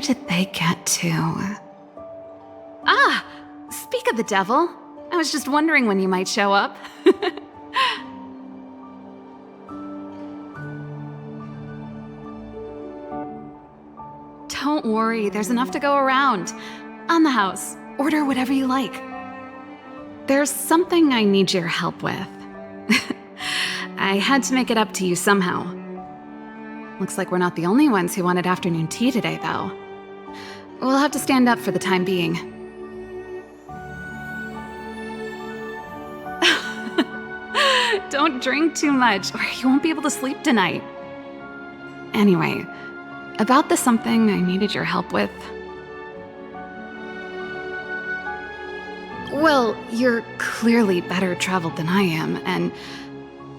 did they get to? Ah! Speak of the devil. I was just wondering when you might show up. Don't worry, there's enough to go around. On the house, order whatever you like. There's something I need your help with. I had to make it up to you somehow. Looks like we're not the only ones who wanted afternoon tea today, though. We'll have to stand up for the time being. Don't drink too much, or you won't be able to sleep tonight. Anyway, about the something I needed your help with. Well, you're clearly better traveled than I am, and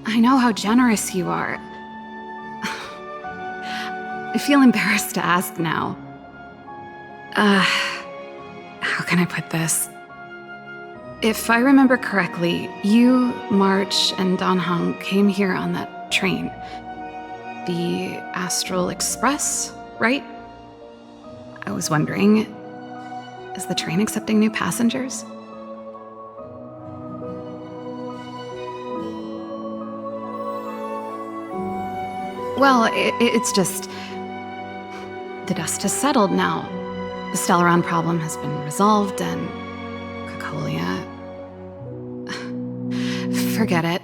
I know how generous you are. I feel embarrassed to ask now. How can I put this? If I remember correctly, you, March, and Don Hong came here on that train. The Astral Express, right? I was wondering, is the train accepting new passengers? Well, it's just... the dust has settled now. The Stellaron problem has been resolved, and Cocolia... Forget it.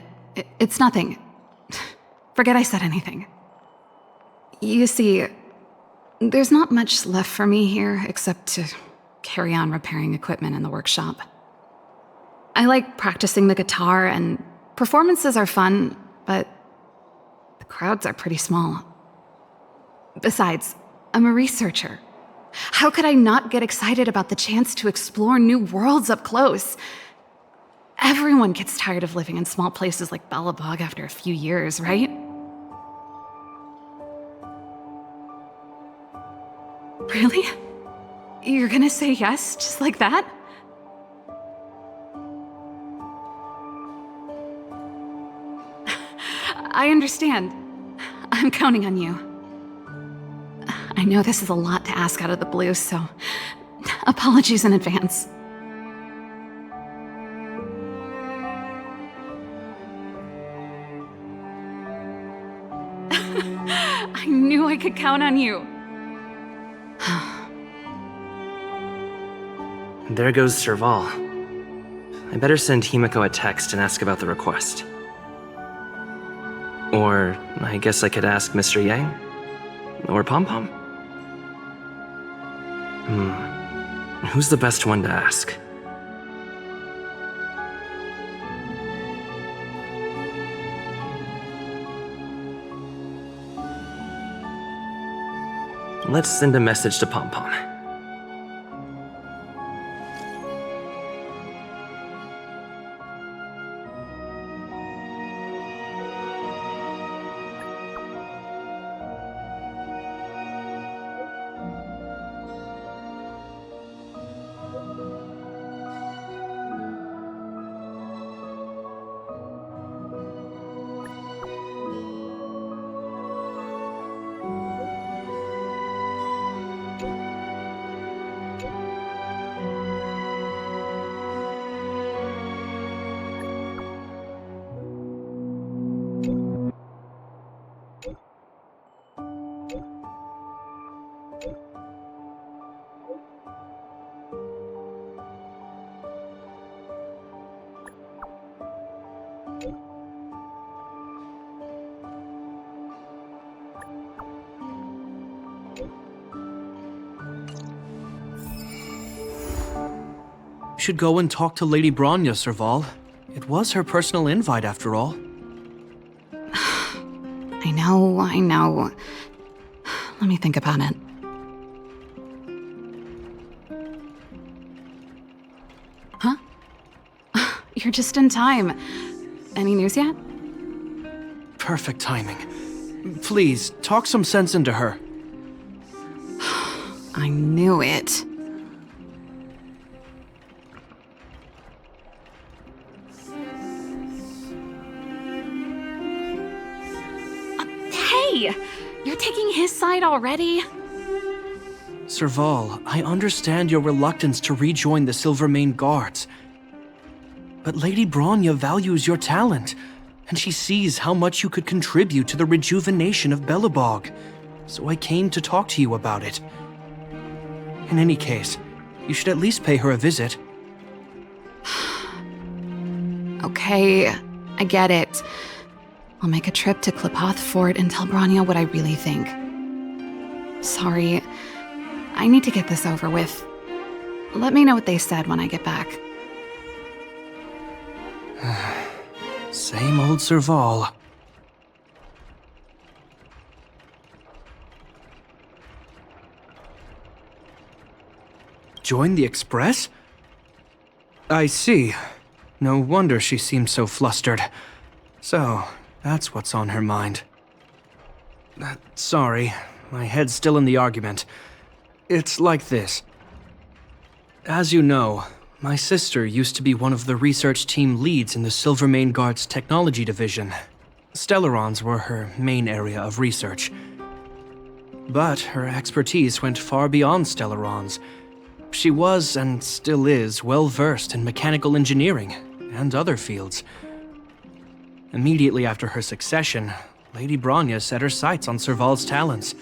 It's nothing. Forget I said anything. You see, there's not much left for me here except to carry on repairing equipment in the workshop. I like practicing the guitar, and performances are fun, but the crowds are pretty small. Besides, I'm a researcher. How could I not get excited about the chance to explore new worlds up close? Everyone gets tired of living in small places like Bellabog after a few years, right? Really? You're gonna say yes, just like that? I understand. I'm counting on you. I know this is a lot to ask out of the blue, so apologies in advance. I knew I could count on you. There goes Serval. I better send Himiko a text and ask about the request. Or I guess I could ask Mr. Yang? Or Pom Pom? Who's the best one to ask? Let's send a message to Pom Pom. You should go and talk to Lady Bronya, Serval. It was her personal invite, after all. I know. Let me think about it. Huh? You're just in time. Any news yet? Perfect timing. Please, talk some sense into her. I knew it. Hey! You're taking his side already? Serval, I understand your reluctance to rejoin the Silvermane Guards. But Lady Bronya values your talent, and she sees how much you could contribute to the rejuvenation of Belobog. So I came to talk to you about it. In any case, you should at least pay her a visit. Okay, I get it. I'll make a trip to Klipoth Fort and tell Bronya what I really think. Sorry, I need to get this over with. Let me know what they said when I get back. Same old Serval. Join the Express? I see. No wonder she seemed so flustered. So, that's what's on her mind. Sorry, my head's still in the argument. It's like this. As you know, my sister used to be one of the research team leads in the Silvermane Guard's technology division. Stellarons were her main area of research. But her expertise went far beyond Stellarons. She was, and still is, well-versed in mechanical engineering and other fields. Immediately after her succession, Lady Bronya set her sights on Serval's talents.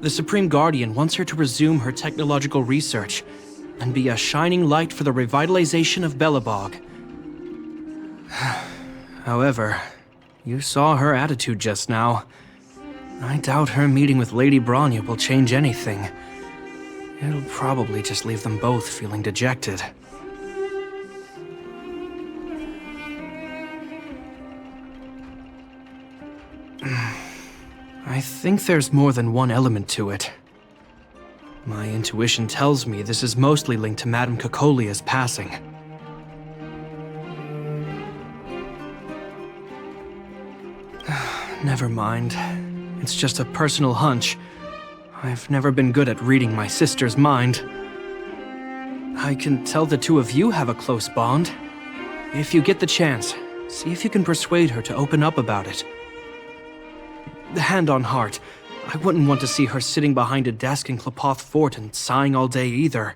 The Supreme Guardian wants her to resume her technological research and be a shining light for the revitalization of Belobog. However, you saw her attitude just now. I doubt her meeting with Lady Bronya will change anything. It'll probably just leave them both feeling dejected. I think there's more than one element to it. My intuition tells me this is mostly linked to Madame Cocolia's passing. Never mind. It's just a personal hunch. I've never been good at reading my sister's mind. I can tell the two of you have a close bond. If you get the chance, see if you can persuade her to open up about it. Hand on heart, I wouldn't want to see her sitting behind a desk in Klipoth Fort and sighing all day either.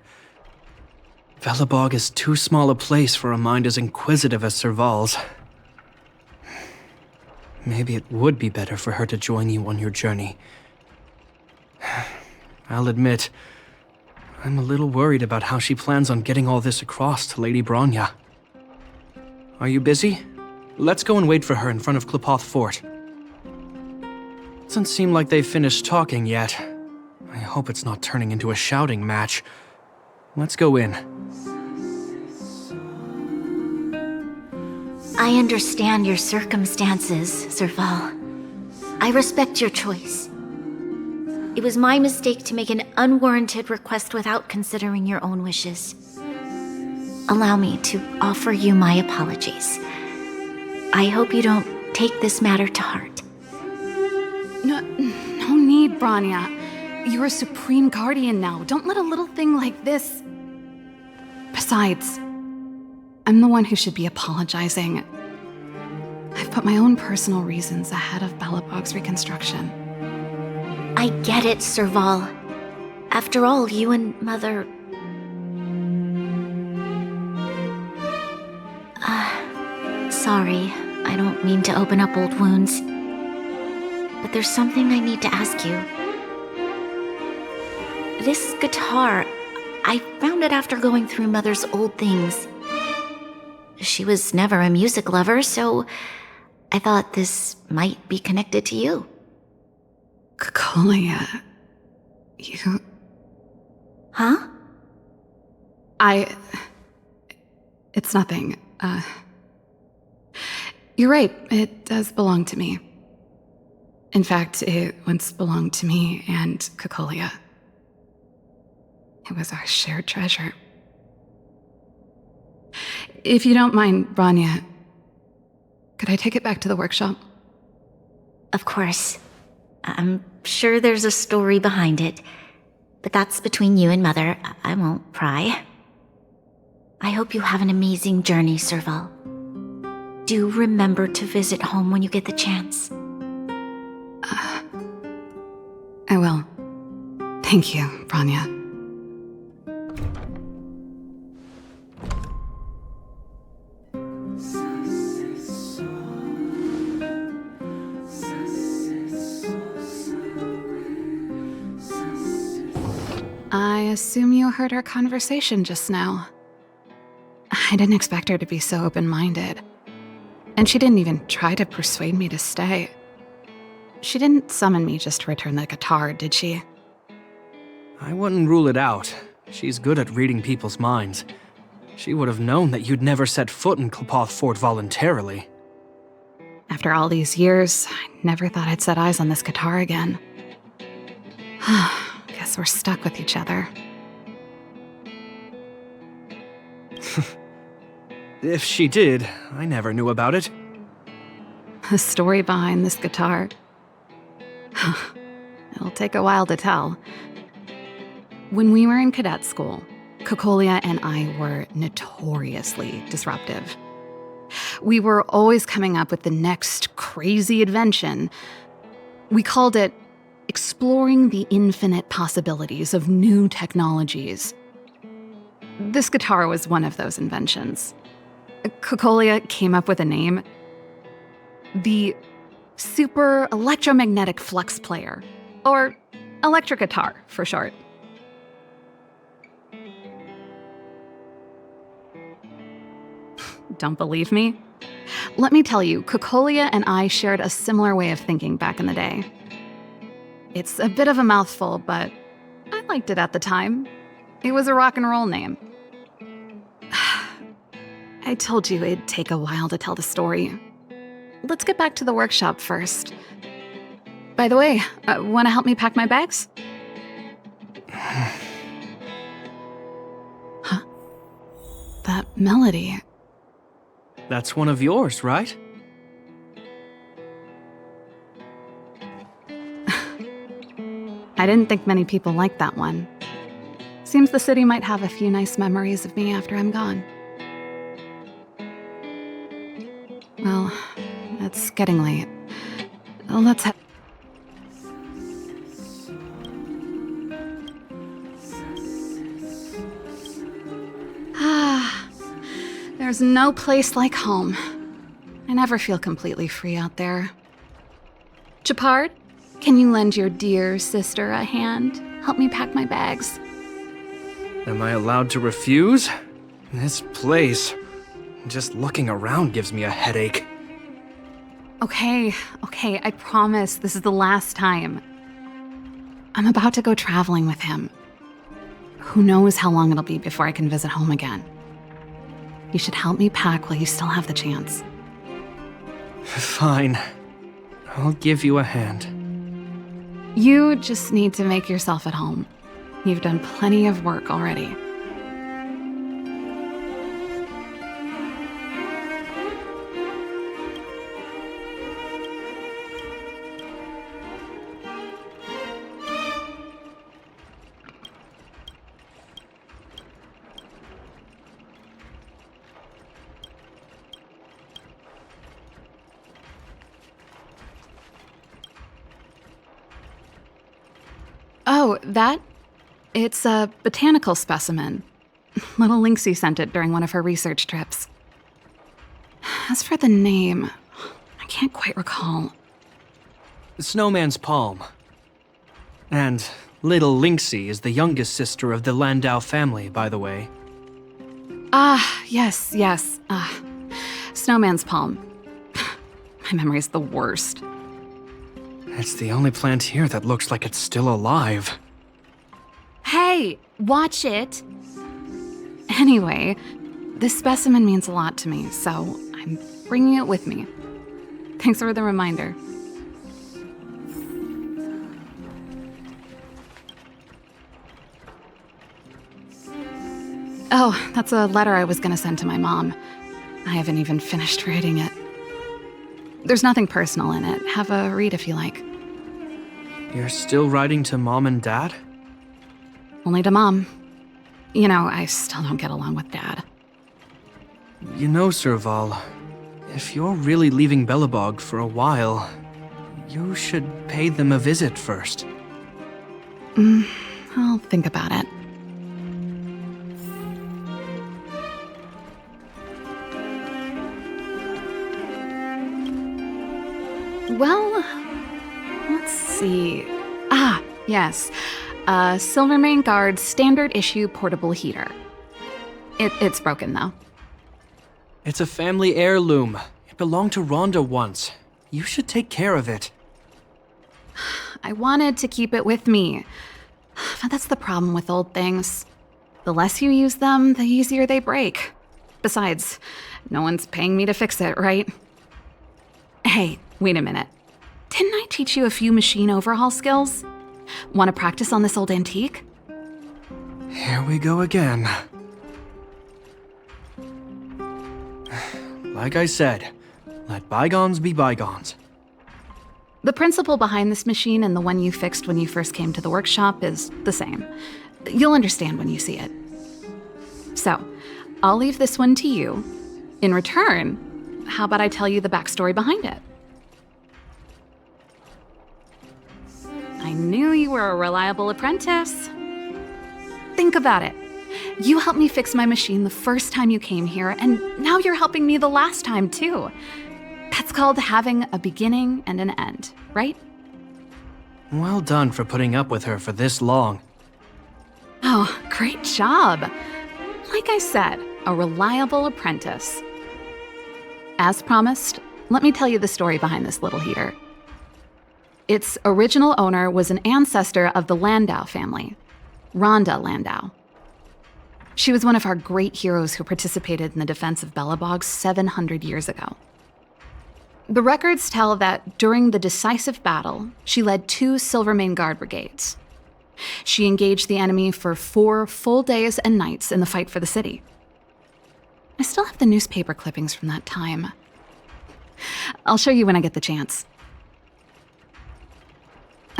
Belobog is too small a place for a mind as inquisitive as Serval's. Maybe it would be better for her to join you on your journey. I'll admit, I'm a little worried about how she plans on getting all this across to Lady Bronya. Are you busy? Let's go and wait for her in front of Klipoth Fort. Doesn't seem like they've finished talking yet. I hope it's not turning into a shouting match. Let's go in. I understand your circumstances, Serval. I respect your choice. It was my mistake to make an unwarranted request without considering your own wishes. Allow me to offer you my apologies. I hope you don't take this matter to heart. No need, Bronya. You're a Supreme Guardian now. Don't let a little thing like this... Besides, I'm the one who should be apologizing. I've put my own personal reasons ahead of Belobog's reconstruction. I get it, Serval. After all, you and Mother... Sorry, I don't mean to open up old wounds. But there's something I need to ask you. This guitar, I found it after going through Mother's old things. She was never a music lover, so I thought this might be connected to you. Cocolia... You... Huh? It's nothing. You're right, it does belong to me. In fact, it once belonged to me and Cocolia. It was our shared treasure. If you don't mind, Bronya, could I take it back to the workshop? Of course. I'm sure there's a story behind it, but that's between you and Mother. I won't pry. I hope you have an amazing journey, Serval. Do remember to visit home when you get the chance. I will. Thank you, Branya. I assume you heard our conversation just now. I didn't expect her to be so open-minded. And she didn't even try to persuade me to stay. She didn't summon me just to return the guitar, did she? I wouldn't rule it out. She's good at reading people's minds. She would have known that you'd never set foot in Klpoth Fort voluntarily. After all these years, I never thought I'd set eyes on this guitar again. Guess we're stuck with each other. If she did, I never knew about it. The story behind this guitar. It'll take a while to tell. When we were in cadet school, Kokolia and I were notoriously disruptive. We were always coming up with the next crazy invention. We called it exploring the infinite possibilities of new technologies. This guitar was one of those inventions. Kokolia came up with a name. The Super Electromagnetic Flux Player, or electric guitar for short. Don't believe me? Let me tell you, Kokolia and I shared a similar way of thinking back in the day. It's a bit of a mouthful, but I liked it at the time. It was a rock and roll name. I told you it'd take a while to tell the story. Let's get back to the workshop first. By the way, want to help me pack my bags? Huh? That melody. That's one of yours, right? I didn't think many people liked that one. Seems the city might have a few nice memories of me after I'm gone. Well, it's getting late. Let's head. There's no place like home. I never feel completely free out there. Chapard, can you lend your dear sister a hand? Help me pack my bags. Am I allowed to refuse? This place, just looking around gives me a headache. Okay, I promise this is the last time. I'm about to go traveling with him. Who knows how long it'll be before I can visit home again. You should help me pack while you still have the chance. Fine. I'll give you a hand. You just need to make yourself at home. You've done plenty of work already. Oh, that? It's a botanical specimen. Little Lynxie sent it during one of her research trips. As for the name, I can't quite recall. Snowman's Palm. And little Lynxie is the youngest sister of the Landau family, by the way. Yes. Snowman's Palm. My memory's the worst. It's the only plant here that looks like it's still alive. Hey, watch it! Anyway, this specimen means a lot to me, so I'm bringing it with me. Thanks for the reminder. Oh, that's a letter I was gonna send to my mom. I haven't even finished writing it. There's nothing personal in it. Have a read if you like. You're still writing to Mom and Dad? Only to Mom. You know, I still don't get along with Dad. You know, Serval, if you're really leaving Belobog for a while, you should pay them a visit first. I'll think about it. Well, let's see. Ah, yes. Silvermane Guard's standard issue portable heater. It's broken, though. It's a family heirloom. It belonged to Rhonda once. You should take care of it. I wanted to keep it with me. But that's the problem with old things. The less you use them, the easier they break. Besides, no one's paying me to fix it, right? Hey, wait a minute. Didn't I teach you a few machine overhaul skills? Want to practice on this old antique? Here we go again. Like I said, let bygones be bygones. The principle behind this machine and the one you fixed when you first came to the workshop is the same. You'll understand when you see it. So, I'll leave this one to you. In return, how about I tell you the backstory behind it? I knew you were a reliable apprentice. Think about it. You helped me fix my machine the first time you came here, and now you're helping me the last time, too. That's called having a beginning and an end, right? Well done for putting up with her for this long. Oh, great job. Like I said, a reliable apprentice. As promised, let me tell you the story behind this little heater. Its original owner was an ancestor of the Landau family, Rhonda Landau. She was one of our great heroes who participated in the defense of Belobog 700 years ago. The records tell that during the decisive battle, she led 2 Silvermane Guard brigades. She engaged the enemy for 4 full days and nights in the fight for the city. I still have the newspaper clippings from that time. I'll show you when I get the chance.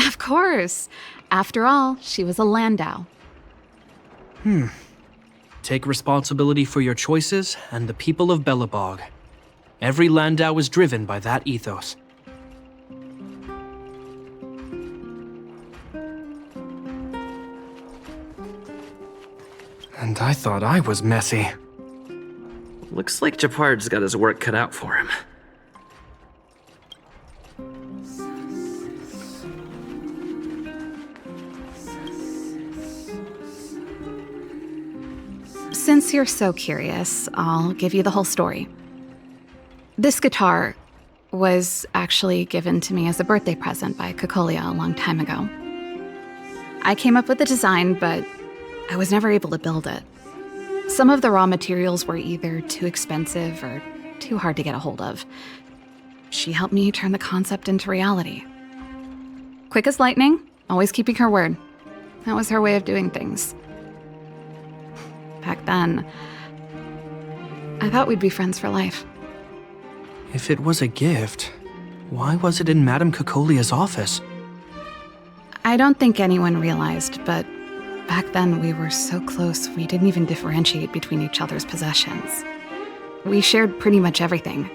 Of course. After all, she was a Landau. Take responsibility for your choices and the people of Belobog. Every Landau is driven by that ethos. And I thought I was messy. Looks like Japard's got his work cut out for him. Since you're so curious, I'll give you the whole story. This guitar was actually given to me as a birthday present by Cocolia a long time ago. I came up with the design, but I was never able to build it. Some of the raw materials were either too expensive or too hard to get a hold of. She helped me turn the concept into reality. Quick as lightning, always keeping her word. That was her way of doing things. Back then, I thought we'd be friends for life. If it was a gift, why was it in Madame Cocolia's office? I don't think anyone realized, but back then we were so close we didn't even differentiate between each other's possessions. We shared pretty much everything.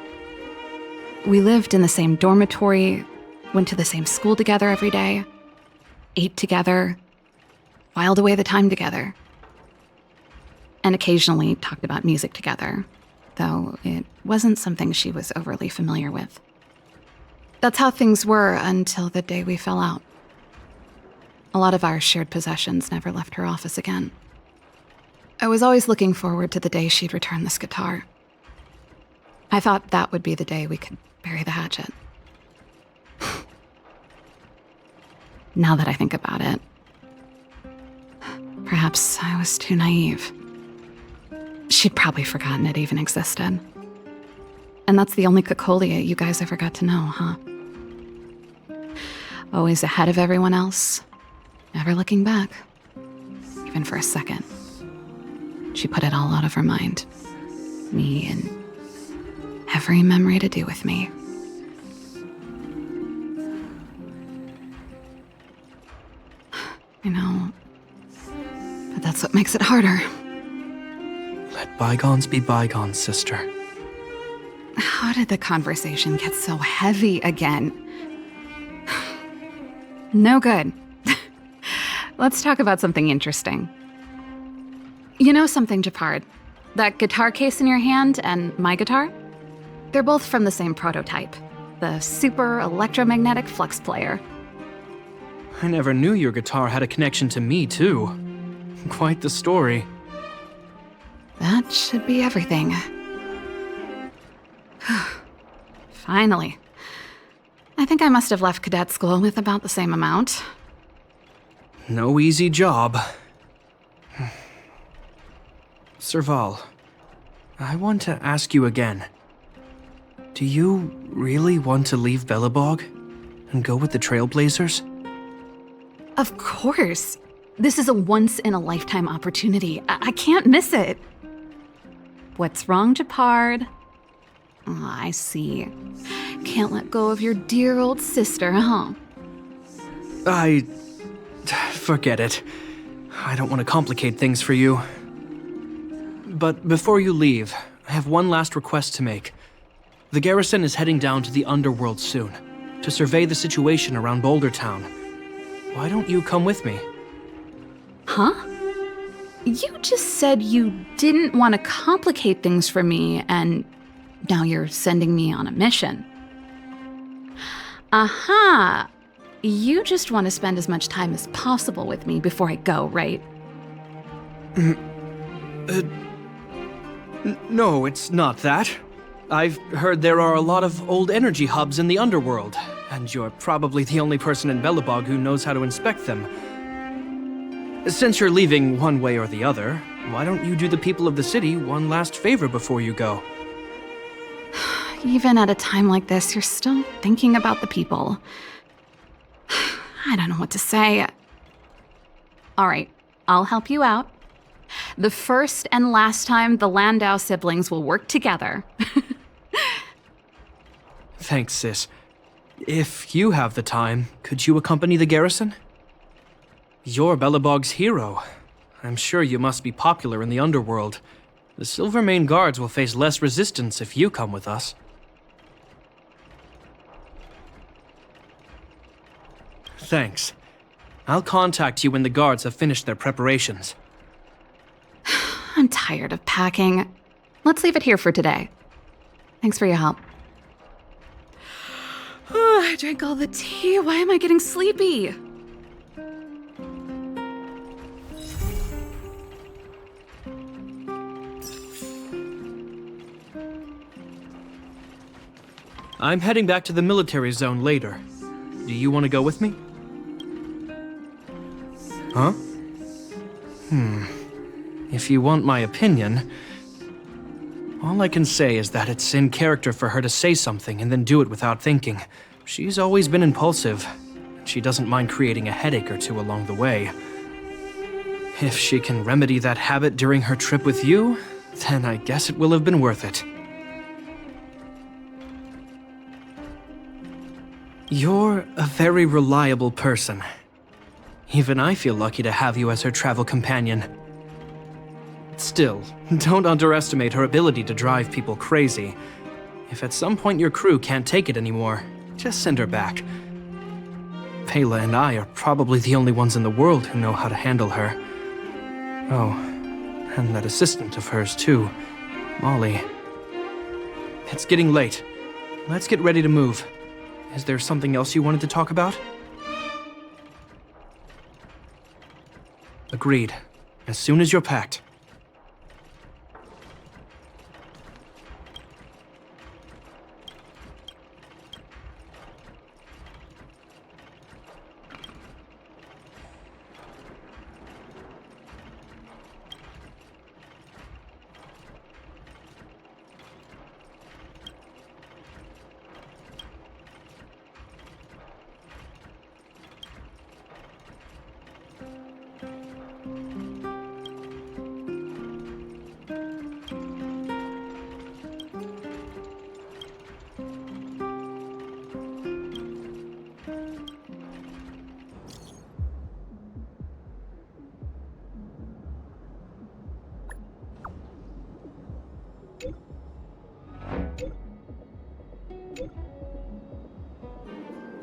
We lived in the same dormitory, went to the same school together every day, ate together, whiled away the time together, and occasionally talked about music together, though it wasn't something she was overly familiar with. That's how things were until the day we fell out. A lot of our shared possessions never left her office again. I was always looking forward to the day she'd return this guitar. I thought that would be the day we could bury the hatchet. Now that I think about it, perhaps I was too naive. She'd probably forgotten it even existed. And that's the only Cocolia you guys ever got to know, huh? Always ahead of everyone else, never looking back, even for a second. She put it all out of her mind. Me and every memory to do with me. I know, but that's what makes it harder. Let bygones be bygones, sister. How did the conversation get so heavy again? No good. Let's talk about something interesting. You know something, Japard? That guitar case in your hand and my guitar? They're both from the same prototype. The Super Electromagnetic Flux Player. I never knew your guitar had a connection to me, too. Quite the story. That should be everything. Finally. I think I must have left cadet school with about the same amount. No easy job. Serval, I want to ask you again. Do you really want to leave Belobog and go with the Trailblazers? Of course. This is a once-in-a-lifetime opportunity. I can't miss it. What's wrong, Japard? Oh, I see. Can't let go of your dear old sister, huh? Forget it. I don't want to complicate things for you. But before you leave, I have one last request to make. The garrison is heading down to the underworld soon, to survey the situation around Boulder Town. Why don't you come with me? Huh? You just said you didn't want to complicate things for me, and now you're sending me on a mission. Aha! You just want to spend as much time as possible with me before I go, right? No, it's not that. I've heard there are a lot of old energy hubs in the underworld, and you're probably the only person in Belobog who knows how to inspect them. Since you're leaving one way or the other, why don't you do the people of the city one last favor before you go? Even at a time like this, you're still thinking about the people. I don't know what to say. All right, I'll help you out. The first and last time the Landau siblings will work together. Thanks, sis. If you have the time, could you accompany the garrison? You're Belobog's hero. I'm sure you must be popular in the underworld. The Silvermane Guards will face less resistance if you come with us. Thanks. I'll contact you when the guards have finished their preparations. I'm tired of packing. Let's leave it here for today. Thanks for your help. I drank all the tea. Why am I getting sleepy? I'm heading back to the military zone later. Do you want to go with me? Huh? If you want my opinion, all I can say is that it's in character for her to say something and then do it without thinking. She's always been impulsive. She doesn't mind creating a headache or two along the way. If she can remedy that habit during her trip with you, then I guess it will have been worth it. You're a very reliable person. Even I feel lucky to have you as her travel companion. Still, don't underestimate her ability to drive people crazy. If at some point your crew can't take it anymore, just send her back. Pela and I are probably the only ones in the world who know how to handle her. Oh, and that assistant of hers too, Molly. It's getting late. Let's get ready to move. Is there something else you wanted to talk about? Agreed. As soon as you're packed.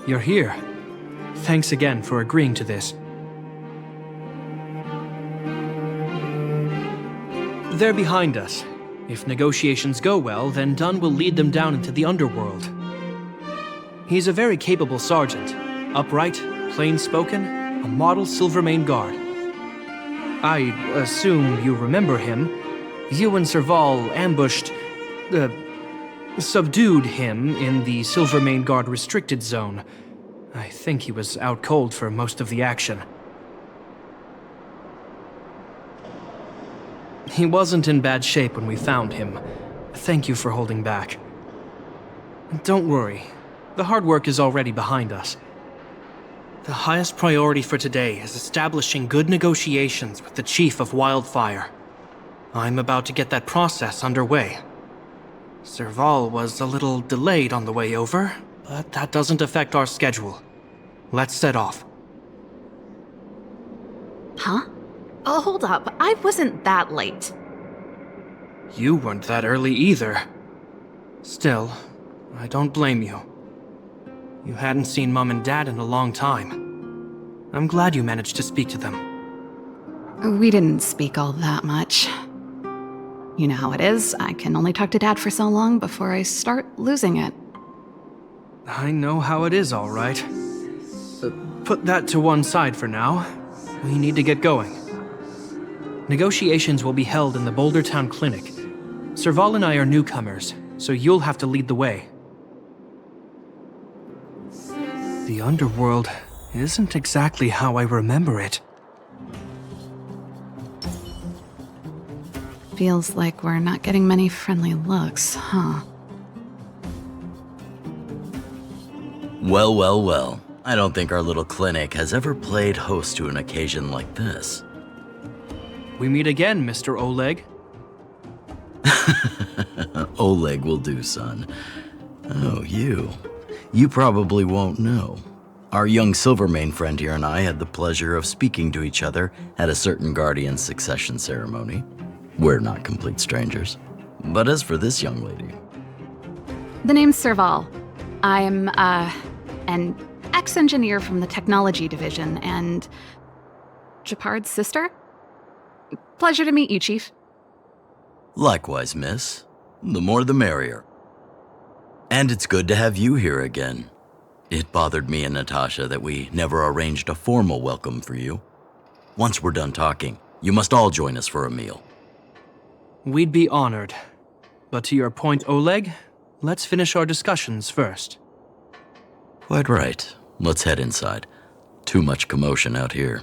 You're here. Thanks again for agreeing to this. They're behind us. If negotiations go well, then Dunn will lead them down into the underworld. He's a very capable sergeant. Upright, plain-spoken, a model Silvermane guard. I assume you remember him. You and Serval subdued him in the Silvermane Guard restricted zone. I think he was out cold for most of the action. He wasn't in bad shape when we found him. Thank you for holding back. Don't worry. The hard work is already behind us. The highest priority for today is establishing good negotiations with the Chief of Wildfire. I'm about to get that process underway. Serval was a little delayed on the way over, but that doesn't affect our schedule. Let's set off. Huh? Oh, hold up. I wasn't that late. You weren't that early either. Still, I don't blame you. You hadn't seen Mom and Dad in a long time. I'm glad you managed to speak to them. We didn't speak all that much. You know how it is. I can only talk to Dad for so long before I start losing it. I know how it is, all right. Put that to one side for now. We need to get going. Negotiations will be held in the Bouldertown Clinic. Serval and I are newcomers, so you'll have to lead the way. The underworld isn't exactly how I remember it. Feels like we're not getting many friendly looks, huh? Well, well, well. I don't think our little clinic has ever played host to an occasion like this. We meet again, Mr. Oleg. Oleg will do, son. Oh, you. You probably won't know. Our young Silvermane friend here and I had the pleasure of speaking to each other at a certain Guardian succession ceremony. We're not complete strangers. But as for this young lady... The name's Serval. I'm, an ex-engineer from the technology division and... Japard's sister? Pleasure to meet you, Chief. Likewise, miss. The more the merrier. And it's good to have you here again. It bothered me and Natasha that we never arranged a formal welcome for you. Once we're done talking, you must all join us for a meal. We'd be honored. But to your point, Oleg, let's finish our discussions first. Quite right. Let's head inside. Too much commotion out here.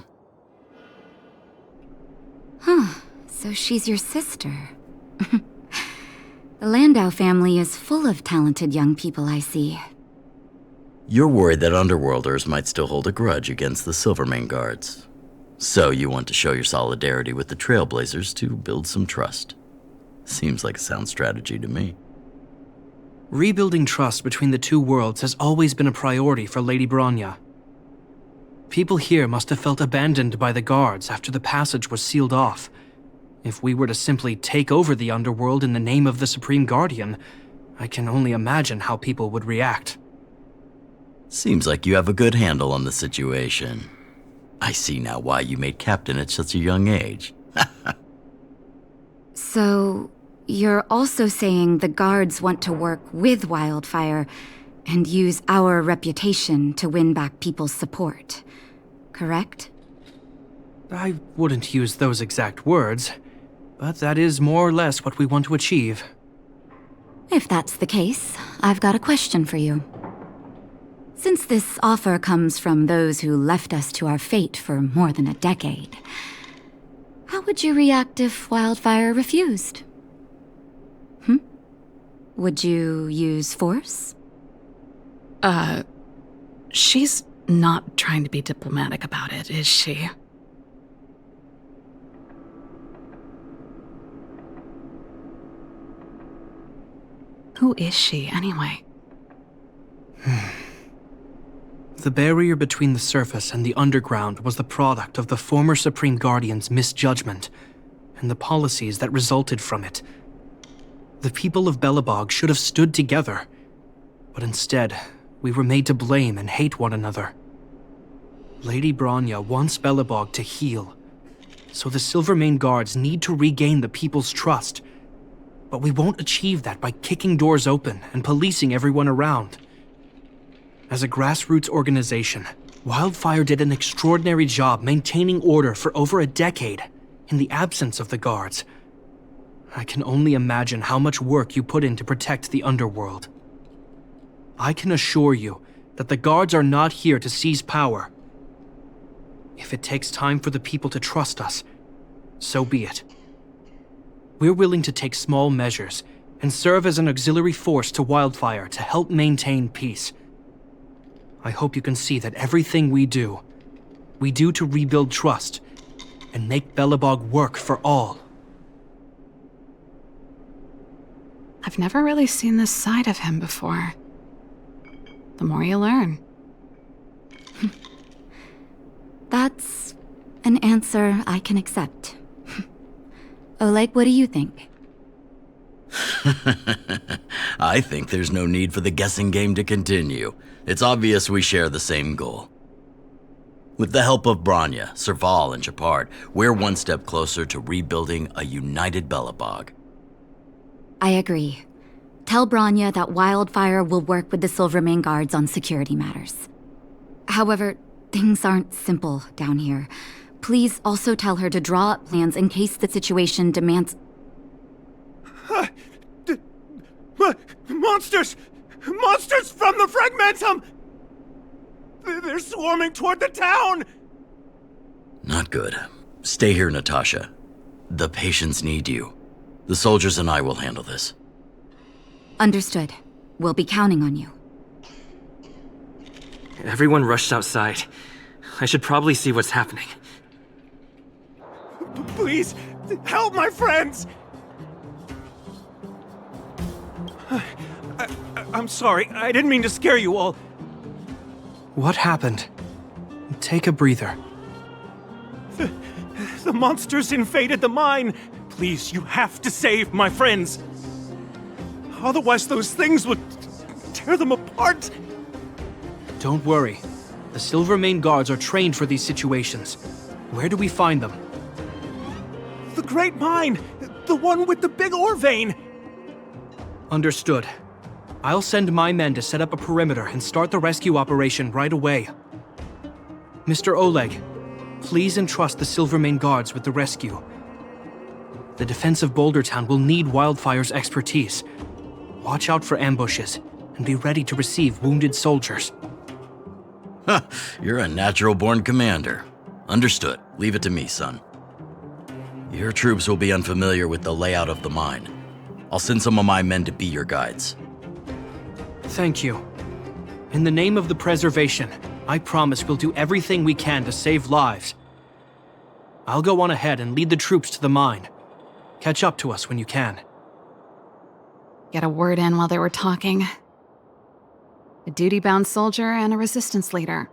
Huh. So she's your sister. The Landau family is full of talented young people, I see. You're worried that Underworlders might still hold a grudge against the Silvermane Guards. So you want to show your solidarity with the Trailblazers to build some trust. Seems like a sound strategy to me. Rebuilding trust between the two worlds has always been a priority for Lady Bronya. People here must have felt abandoned by the guards after the passage was sealed off. If we were to simply take over the underworld in the name of the Supreme Guardian, I can only imagine how people would react. Seems like you have a good handle on the situation. I see now why you made captain at such a young age. So, you're also saying the guards want to work with Wildfire and use our reputation to win back people's support, correct? I wouldn't use those exact words, but that is more or less what we want to achieve. If that's the case, I've got a question for you. Since this offer comes from those who left us to our fate for more than a decade, how would you react if Wildfire refused? Would you use force? She's not trying to be diplomatic about it, is she? Who is she, anyway? The barrier between the surface and the underground was the product of the former Supreme Guardian's misjudgment and the policies that resulted from it. The people of Belobog should have stood together, but instead, we were made to blame and hate one another. Lady Bronya wants Belobog to heal. so the Silvermane Guards need to regain the people's trust. But we won't achieve that by kicking doors open and policing everyone around. As a grassroots organization, Wildfire did an extraordinary job maintaining order for over a decade in the absence of the guards. I can only imagine how much work you put in to protect the underworld. I can assure you that the guards are not here to seize power. If it takes time for the people to trust us, so be it. We're willing to take small measures and serve as an auxiliary force to Wildfire to help maintain peace. I hope you can see that everything we do to rebuild trust and make Belobog work for all. I've never really seen this side of him before. The more you learn. That's an answer I can accept. Oleg, what do you think? I think there's no need for the guessing game to continue. It's obvious we share the same goal. With the help of Branya, Serval, and Shepard, we're one step closer to rebuilding a united Belobog. I agree. Tell Branya that Wildfire will work with the Silvermane Guards on security matters. However, things aren't simple down here. Please also tell her to draw up plans in case the situation demands... Monsters! Monsters from the Fragmentum! They're swarming toward the town! Not good. Stay here, Natasha. The patients need you. The soldiers and I will handle this. Understood. We'll be counting on you. Everyone rushed outside. I should probably see what's happening. Please, help my friends! I'm sorry, I didn't mean to scare you all. What happened? Take a breather. The monsters invaded the mine. Please, you have to save my friends. Otherwise, those things would tear them apart. Don't worry. The Silvermane Guards are trained for these situations. Where do we find them? The Great Mine! The one with the big ore vein! Understood. I'll send my men to set up a perimeter and start the rescue operation right away. Mr. Oleg, please entrust the Silvermane Guards with the rescue. The defense of Boulder Town will need Wildfire's expertise. Watch out for ambushes and be ready to receive wounded soldiers. You're a natural-born commander. Understood. Leave it to me, son. Your troops will be unfamiliar with the layout of the mine. I'll send some of my men to be your guides. Thank you. In the name of the preservation, I promise we'll do everything we can to save lives. I'll go on ahead and lead the troops to the mine. Catch up to us when you can. Get a word in while they were talking. A duty-bound soldier and a resistance leader.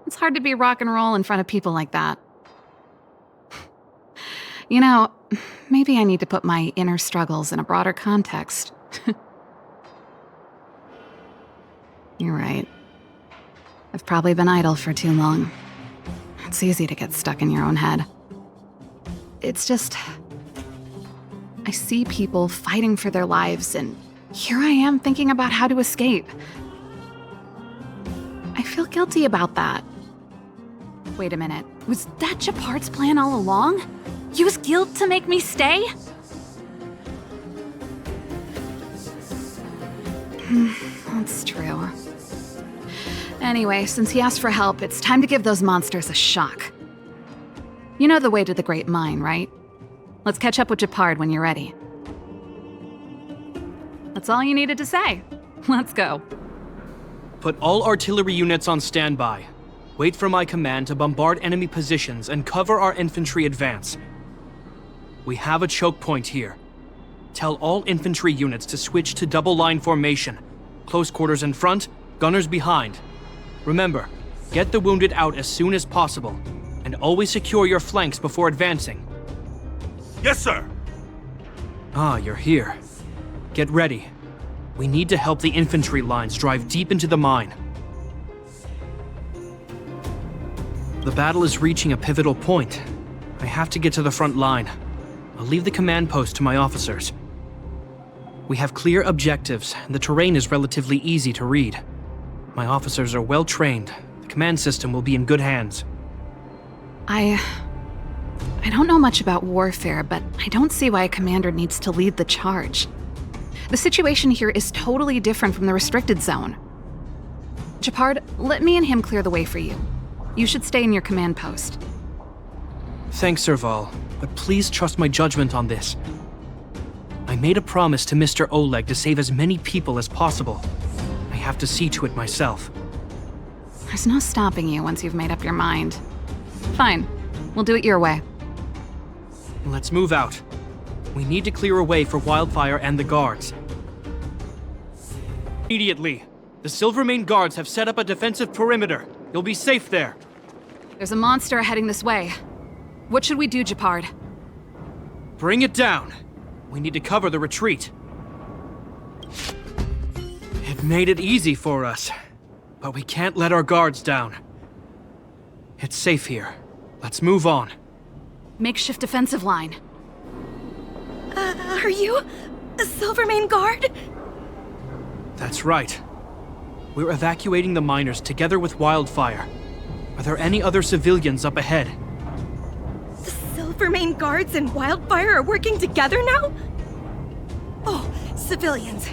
It's hard to be rock and roll in front of people like that. You know, maybe I need to put my inner struggles in a broader context. You're right. I've probably been idle for too long. It's easy to get stuck in your own head. It's just... I see people fighting for their lives, and here I am thinking about how to escape. I feel guilty about that. Wait a minute. Was that Shepard's plan all along? Use guilt to make me stay? That's true. Anyway, since he asked for help, it's time to give those monsters a shock. You know the way to the Great Mine, right? Let's catch up with Shepard when you're ready. That's all you needed to say. Let's go. Put all artillery units on standby. Wait for my command to bombard enemy positions and cover our infantry advance. We have a choke point here. Tell all infantry units to switch to double-line formation. Close quarters in front, gunners behind. Remember, get the wounded out as soon as possible, and always secure your flanks before advancing. Yes, sir! Ah, you're here. Get ready. We need to help the infantry lines drive deep into the mine. The battle is reaching a pivotal point. I have to get to the front line. I'll leave the command post to my officers. We have clear objectives, and the terrain is relatively easy to read. My officers are well trained. The command system will be in good hands. I don't know much about warfare, but I don't see why a commander needs to lead the charge. The situation here is totally different from the restricted zone. Japard, let me and him clear the way for you. You should stay in your command post. Thanks, Serval, but please trust my judgment on this. I made a promise to Mr. Oleg to save as many people as possible. I have to see to it myself. There's no stopping you once you've made up your mind. Fine, we'll do it your way. Let's move out. We need to clear a way for Wildfire and the guards. Immediately. The Silvermane guards have set up a defensive perimeter. You'll be safe there. There's a monster heading this way. What should we do, Japard? Bring it down. We need to cover the retreat. It made it easy for us, but we can't let our guards down. It's safe here. Let's move on. Makeshift defensive line. Are you a Silvermane guard? That's right. We're evacuating the miners together with Wildfire. Are there any other civilians up ahead? The Silvermane guards and Wildfire are working together now? Oh, civilians.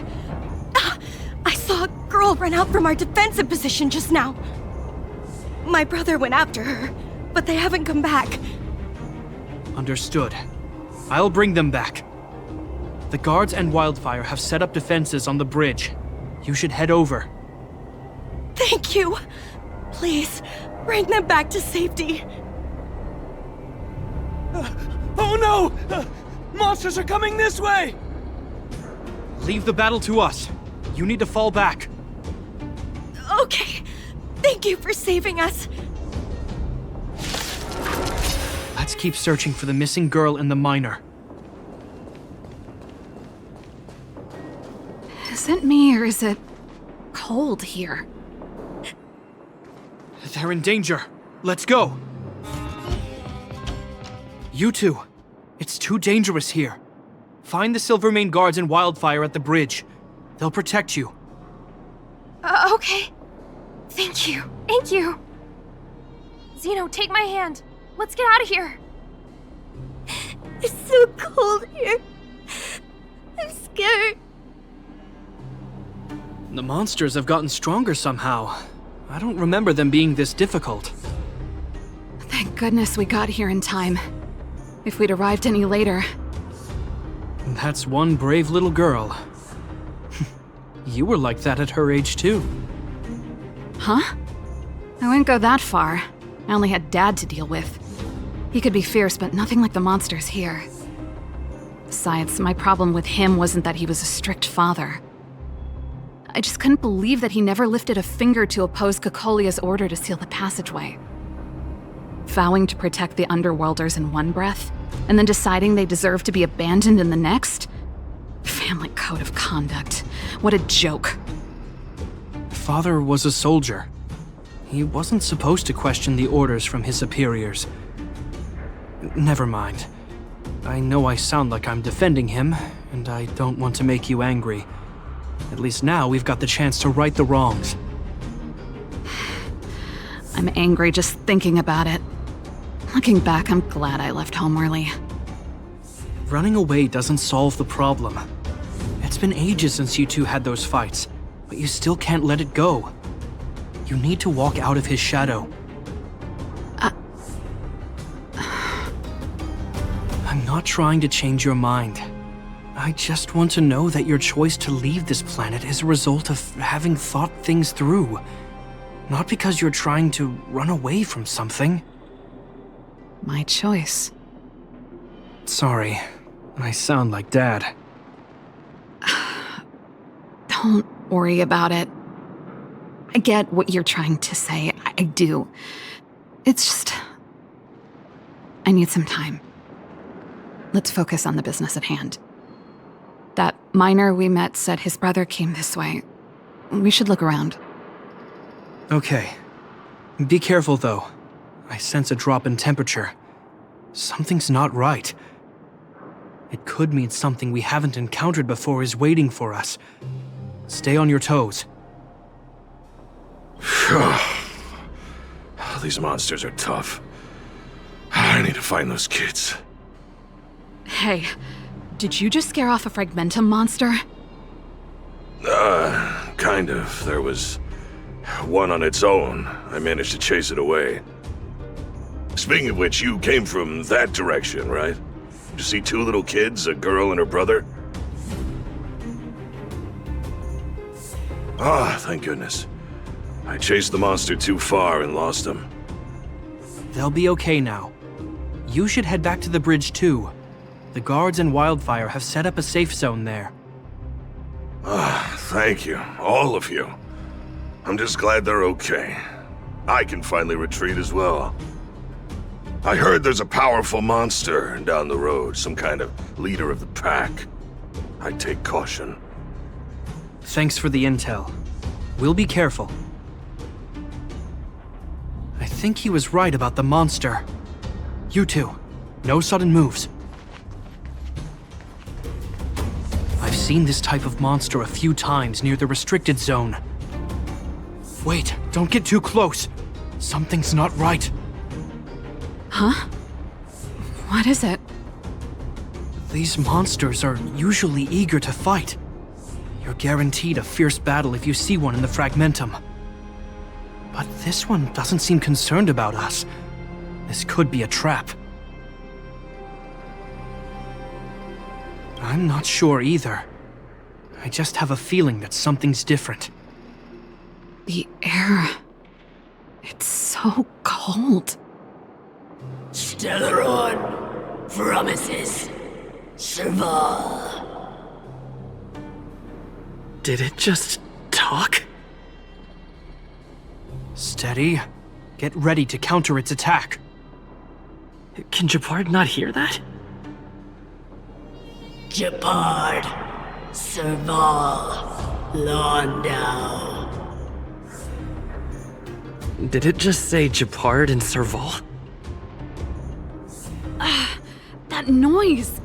I saw a girl run out from our defensive position just now. My brother went after her, but they haven't come back. Understood. I'll bring them back. The guards and Wildfire have set up defenses on the bridge. You should head over. Thank you. Please, bring them back to safety. Oh no! Monsters are coming this way! Leave the battle to us. You need to fall back. Okay. Thank you for saving us. Let's keep searching for the missing girl and the miner. Is it me or is it cold here? They're in danger. Let's go. You two. It's too dangerous here. Find the Silvermane guards and Wildfire at the bridge. They'll protect you. Okay. Thank you. Thank you. Zeno, take my hand. Let's get out of here. It's so cold here. I'm scared. The monsters have gotten stronger somehow. I don't remember them being this difficult. Thank goodness we got here in time. If we'd arrived any later... That's one brave little girl. You were like that at her age too. Huh? I wouldn't go that far. I only had Dad to deal with. He could be fierce, but nothing like the monsters here. Besides, my problem with him wasn't that he was a strict father. I just couldn't believe that he never lifted a finger to oppose Kokolia's order to seal the passageway. Vowing to protect the Underworlders in one breath, and then deciding they deserve to be abandoned in the next? Family code of conduct. What a joke. Father was a soldier. He wasn't supposed to question the orders from his superiors. Never mind. I know I sound like I'm defending him, and I don't want to make you angry. At least now we've got the chance to right the wrongs. I'm angry just thinking about it. Looking back, I'm glad I left home early. Running away doesn't solve the problem. It's been ages since you two had those fights, but you still can't let it go. You need to walk out of his shadow. I'm not trying to change your mind. I just want to know that your choice to leave this planet is a result of having thought things through. Not because you're trying to run away from something. My choice. Sorry, I sound like Dad. Don't worry about it. I get what you're trying to say. I do. It's just... I need some time. Let's focus on the business at hand. That miner we met said his brother came this way. We should look around. Okay. Be careful, though. I sense a drop in temperature. Something's not right. It could mean something we haven't encountered before is waiting for us. Stay on your toes. These monsters are tough. I need to find those kids. Hey, did you just scare off a Fragmentum monster? Kind of. There was one on its own. I managed to chase it away. Speaking of which, you came from that direction, right? Did you see two little kids, a girl and her brother? Ah, thank goodness. I chased the monster too far and lost him. They'll be okay now. You should head back to the bridge too. The guards and Wildfire have set up a safe zone there. Ah, thank you, all of you. I'm just glad they're okay. I can finally retreat as well. I heard there's a powerful monster down the road, some kind of leader of the pack. I'd take caution. Thanks for the intel. We'll be careful. I think he was right about the monster. You two, no sudden moves. I've seen this type of monster a few times near the restricted zone. Wait, don't get too close. Something's not right. Huh? What is it? These monsters are usually eager to fight. You're guaranteed a fierce battle if you see one in the Fragmentum. But this one doesn't seem concerned about us. This could be a trap. I'm not sure either. I just have a feeling that something's different. The air... it's so cold. Stellaron promises Serval. Did it just talk? Steady. Get ready to counter its attack. Can Japard not hear that? Japard, Serval, Londau. Did it just say Japard and Serval? That noise!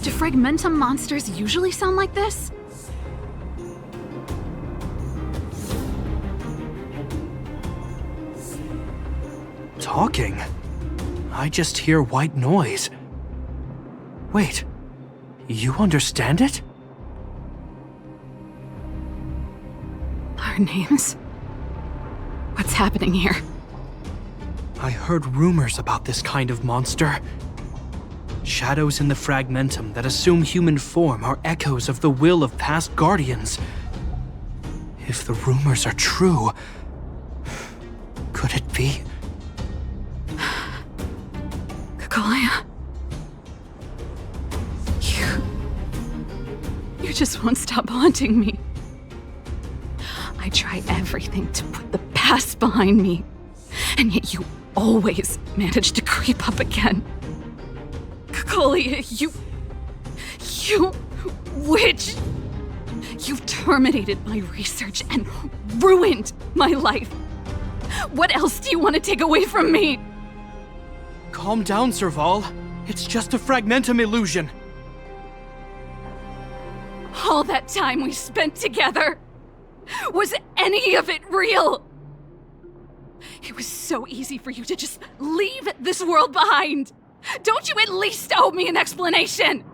Do Fragmentum monsters usually sound like this? Talking? I just hear white noise. Wait, you understand it? Our names? What's happening here? I heard rumors about this kind of monster. Shadows in the Fragmentum that assume human form are echoes of the will of past guardians. If the rumors are true, could it be? Kakolia? You just won't stop haunting me. I try everything to put the past behind me, and yet you always manage to creep up again. Kakolia, you witch! You've terminated my research and ruined my life. What else do you want to take away from me? Calm down, Serval. It's just a Fragmentum illusion. All that time we spent together, was any of it real? It was so easy for you to just leave this world behind. Don't you at least owe me an explanation?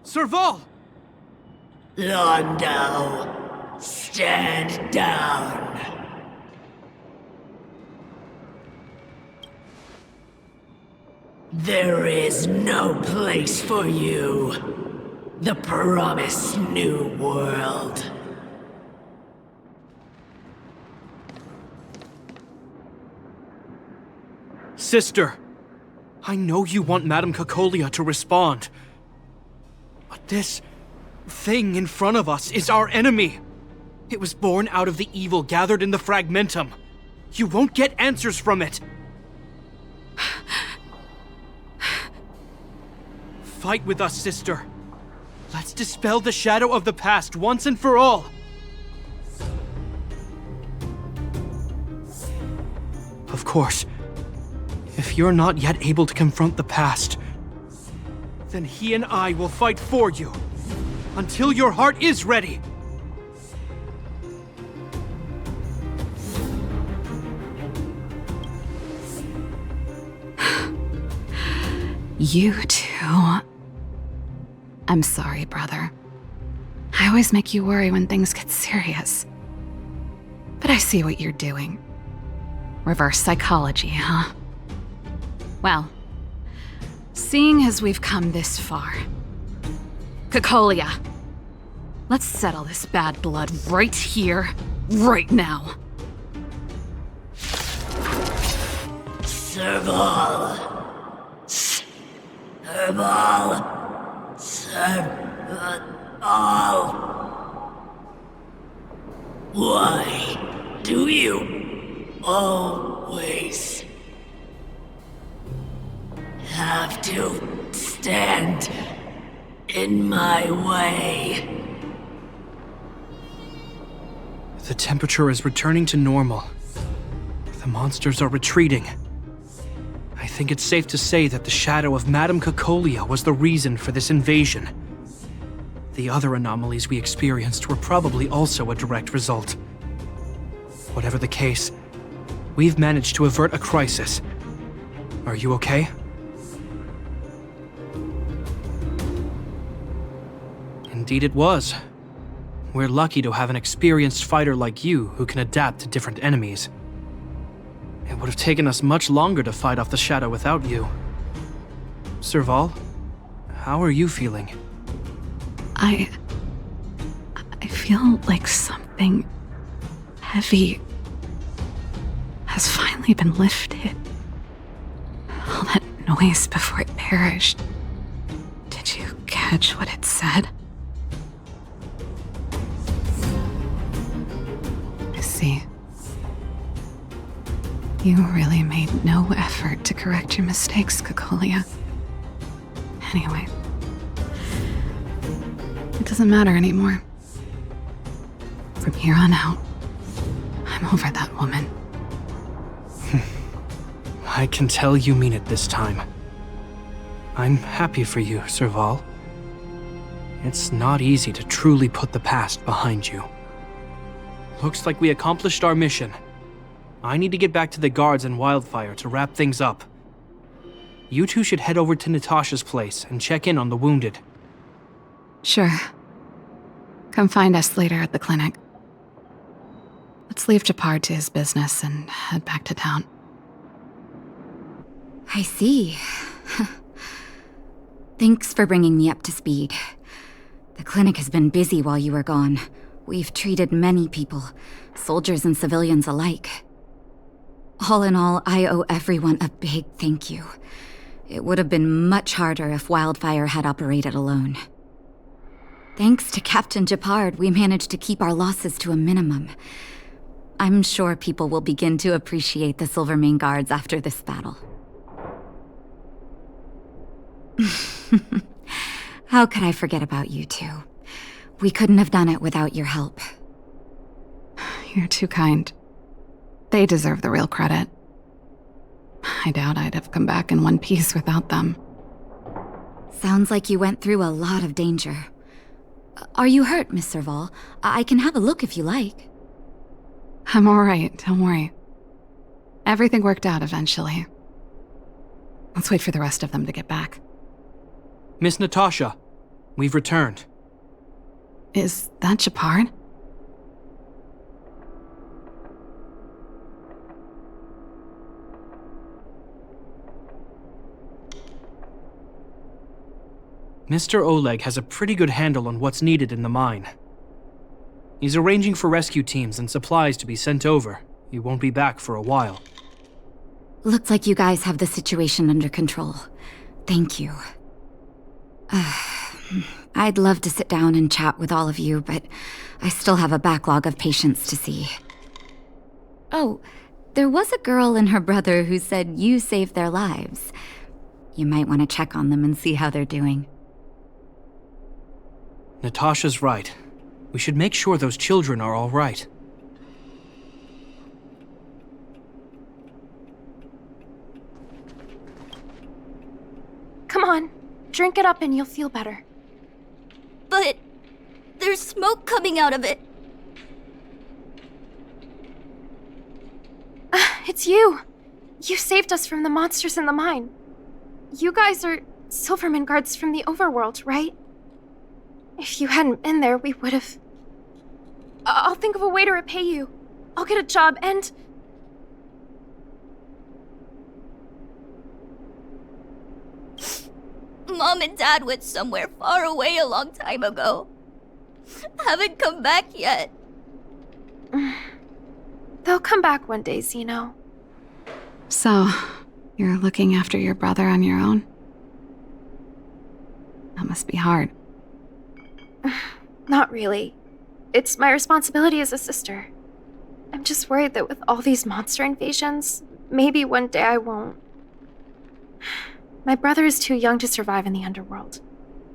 Serval! Londau, stand down. There is no place for you. The promised new world. Sister, I know you want Madame Kakolia to respond. But this thing in front of us is our enemy. It was born out of the evil gathered in the Fragmentum. You won't get answers from it. Fight with us, sister. Let's dispel the shadow of the past once and for all. Of course, If you're not yet able to confront the past, then he and I will fight for you until your heart is ready. You too. I'm sorry, brother. I always make you worry when things get serious. But I see what you're doing. Reverse psychology, huh? Well, seeing as we've come this far, Cocolia, let's settle this bad blood right here, right now. Serval. Serval. Serval. Why do you always have to stand in my way? The temperature is returning to normal. The monsters are retreating. I think it's safe to say that the shadow of Madame Cocolia was the reason for this invasion. The other anomalies we experienced were probably also a direct result. Whatever the case, we've managed to avert a crisis. Are you okay? Indeed it was. We're lucky to have an experienced fighter like you who can adapt to different enemies. It would have taken us much longer to fight off the shadow without you. Serval, how are you feeling? I feel like something heavy has finally been lifted. All that noise before it perished. Did you catch what it said? I see. You really made no effort to correct your mistakes, Cocolia. Anyway, it doesn't matter anymore. From here on out, I'm over that woman. I can tell you mean it this time. I'm happy for you, Serval. It's not easy to truly put the past behind you. Looks like we accomplished our mission. I need to get back to the guards and Wildfire to wrap things up. You two should head over to Natasha's place and check in on the wounded. Sure. Come find us later at the clinic. Let's leave Japard to his business and head back to town. I see. Thanks for bringing me up to speed. The clinic has been busy while you were gone. We've treated many people, soldiers and civilians alike. All in all, I owe everyone a big thank you. It would have been much harder if Wildfire had operated alone. Thanks to Captain Japard, we managed to keep our losses to a minimum. I'm sure people will begin to appreciate the Silvermane Guards after this battle. How could I forget about you two? We couldn't have done it without your help. You're too kind. They deserve the real credit. I doubt I'd have come back in one piece without them. Sounds like you went through a lot of danger. Are you hurt, Miss Serval? I can have a look if you like. I'm all right, don't worry. Everything worked out eventually. Let's wait for the rest of them to get back. Miss Natasha, we've returned. Is that Japard? Mr. Oleg has a pretty good handle on what's needed in the mine. He's arranging for rescue teams and supplies to be sent over. He won't be back for a while. Looks like you guys have the situation under control. Thank you. I'd love to sit down and chat with all of you, but I still have a backlog of patients to see. Oh, there was a girl and her brother who said you saved their lives. You might want to check on them and see how they're doing. Natasha's right. We should make sure those children are all right. Come on, drink it up and you'll feel better. But there's smoke coming out of it. It's you. You saved us from the monsters in the mine. You guys are Silverman guards from the overworld, right? If you hadn't been there, we would've... I'll think of a way to repay you. I'll get a job and... Mom and Dad went somewhere far away a long time ago. Haven't come back yet. They'll come back one day, Zeno. So, you're looking after your brother on your own? That must be hard. Not really. It's my responsibility as a sister. I'm just worried that with all these monster invasions, maybe one day I won't. My brother is too young to survive in the underworld.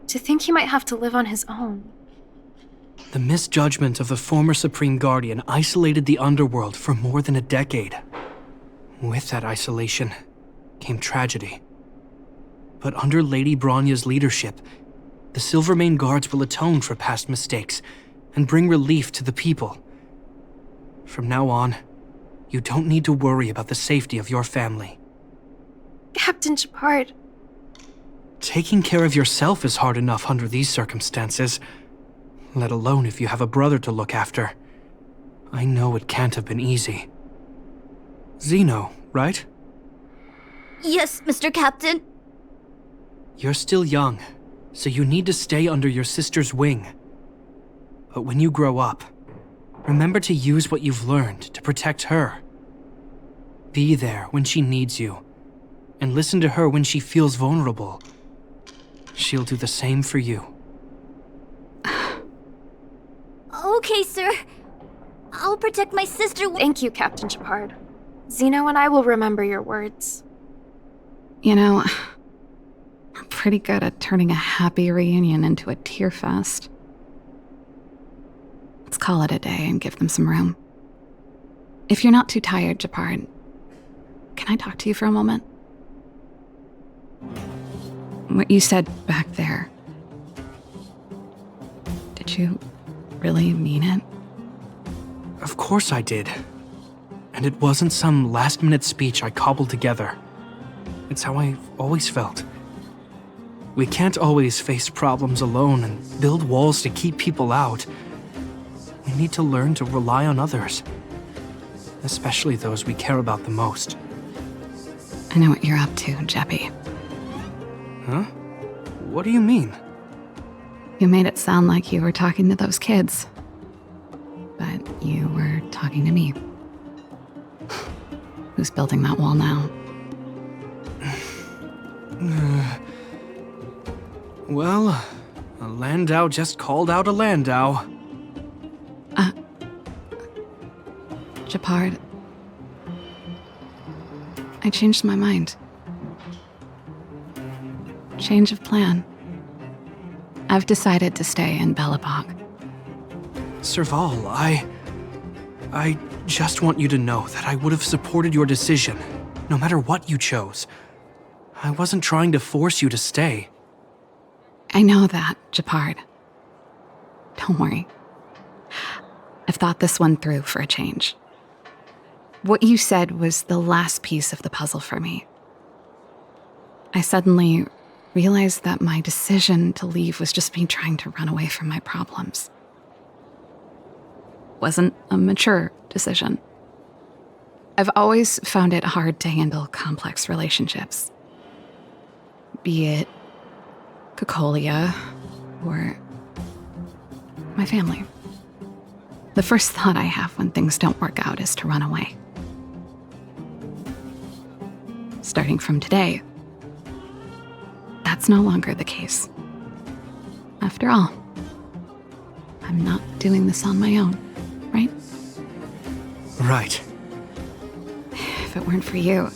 To think he might have to live on his own. The misjudgment of the former Supreme Guardian isolated the underworld for more than a decade. With that isolation came tragedy. But under Lady Bronya's leadership, the Silvermane Guards will atone for past mistakes and bring relief to the people. From now on, you don't need to worry about the safety of your family. Captain Shepard. Taking care of yourself is hard enough under these circumstances, let alone if you have a brother to look after. I know it can't have been easy. Zeno, right? Yes, Mr. Captain. You're still young, so you need to stay under your sister's wing. But when you grow up, remember to use what you've learned to protect her. Be there when she needs you, and listen to her when she feels vulnerable. She'll do the same for you. Okay, sir. I'll protect my sister. Thank you, Captain Shepard. Zeno and I will remember your words. You know, we're pretty good at turning a happy reunion into a tear fest. Let's call it a day and give them some room. If you're not too tired, Shepard, can I talk to you for a moment? What you said back there, did you really mean it? Of course I did. And it wasn't some last-minute speech I cobbled together. It's how I've always felt. We can't always face problems alone and build walls to keep people out. We need to learn to rely on others, especially those we care about the most. I know what you're up to, Jeppy. Huh? What do you mean? You made it sound like you were talking to those kids. But you were talking to me. Who's building that wall now? Well, a Landau just called out a Landau. Shepard, I changed my mind. Change of plan. I've decided to stay in Belobog. Serval, I just want you to know that I would have supported your decision, no matter what you chose. I wasn't trying to force you to stay. I know that, Shepard. Don't worry. I've thought this one through for a change. What you said was the last piece of the puzzle for me. I suddenly realized that my decision to leave was just me trying to run away from my problems. Wasn't a mature decision. I've always found it hard to handle complex relationships. Be it Cocolia or my family. The first thought I have when things don't work out is to run away. Starting from today, that's no longer the case. After all, I'm not doing this on my own, right? Right. If it weren't for you,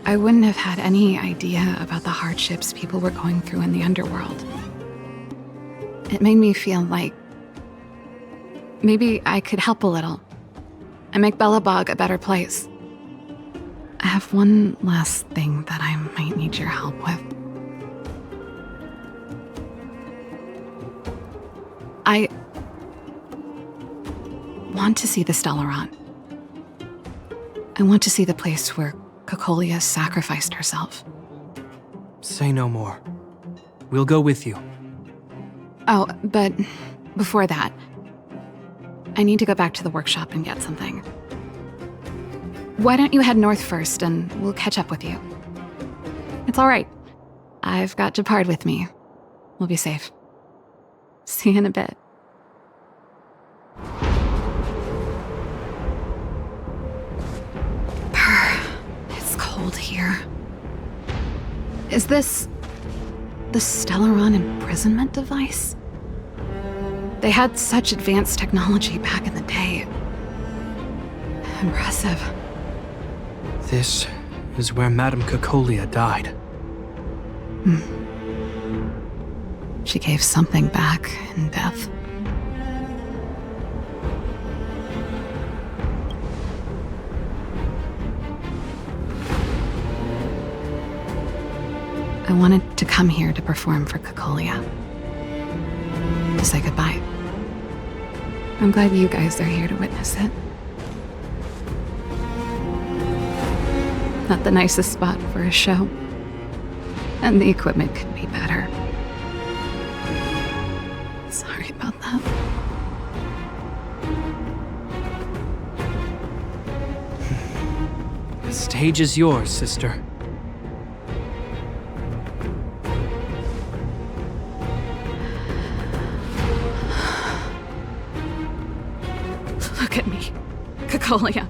I wouldn't have had any idea about the hardships people were going through in the underworld. It made me feel like maybe I could help a little and make Belobog a better place. I have one last thing that I might need your help with. I want to see the Stellaron. I want to see the place where Cocolia sacrificed herself. Say no more. We'll go with you. Oh, but before that, I need to go back to the workshop and get something. Why don't you head north first and we'll catch up with you? It's all right. I've got Japard with me. We'll be safe. See you in a bit. It's cold here. Is this the Stellaron imprisonment device? They had such advanced technology back in the day. Impressive. This is where Madame Cocolia died. She gave something back in death. I wanted to come here to perform for Cocolia. To say goodbye. I'm glad you guys are here to witness it. Not the nicest spot for a show. And the equipment could be better. Sorry about that. The stage is yours, sister. Look at me, Cocolia.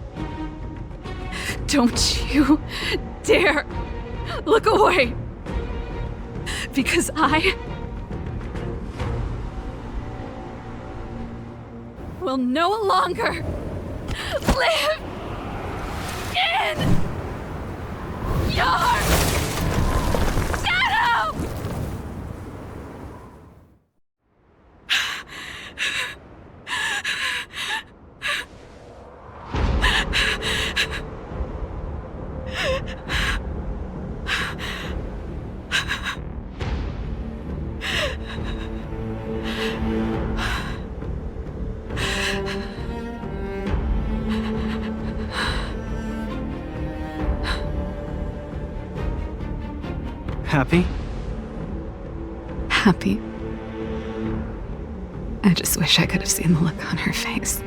Don't you dare look away. Because I will no longer live in your shadow! Happy? Happy. I just wish I could have seen the look on her face.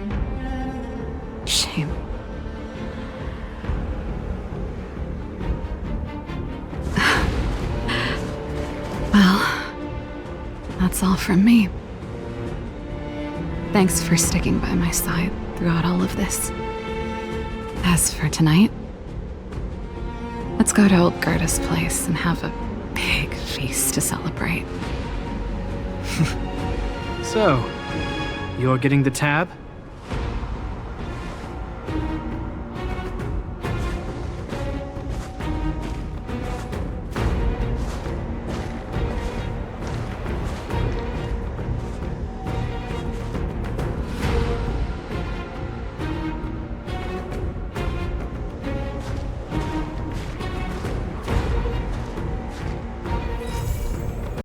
Shame. Well, that's all from me. Thanks for sticking by my side throughout all of this. As for tonight, let's go to old Gerda's place and have a big feast to celebrate. So, you're getting the tab?